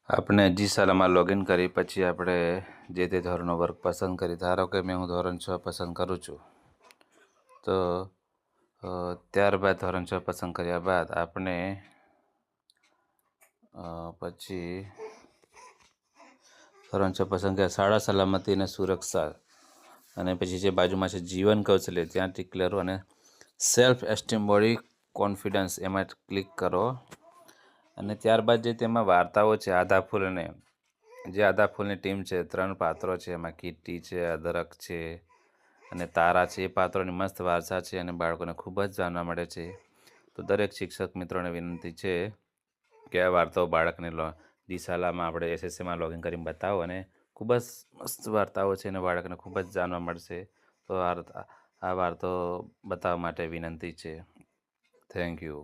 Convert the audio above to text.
આપણે જી શાળામાં લોગિન કરી પછી આપણે જે તે ધોરણનો વર્ગ પસંદ કરી. ધારો કે હું ધોરણ 6 પસંદ કરું છું, તો ત્યારબાદ ધોરણ 6 પસંદ કર્યા બાદ આપણે પછી ધોરણ 6 પસંદ કર્યા, શાળા સલામતી અને સુરક્ષા, અને પછી જે બાજુમાં છે જીવન કૌશલ્ય, ત્યાં ટિક કરો અને સેલ્ફ એસ્ટીમ બોડી કોન્ફિડન્સ એમાં ક્લિક કરો. અને ત્યારબાદ જે તેમાં વાર્તાઓ છે, આધા ફૂલને જે આધા ફૂલની ટીમ છે, 3 પાત્રો છે, એમાં કીટી છે, અદરક છે અને તારા છે. એ પાત્રોની મસ્ત વાર્તા છે અને બાળકોને ખૂબ જ જાણવા મળે છે. તો દરેક શિક્ષક મિત્રોને વિનંતી છે કે આ વાર્તાઓ બાળકને દિશાલામાં આપણે એસએસસીમાં લોગિન કરીને બતાવો, અને ખૂબ જ મસ્ત વાર્તાઓ છે અને બાળકને ખૂબ જ જાણવા મળશે. તો આ વાર્તાઓ બતાવવા માટે વિનંતી છે. Thank you.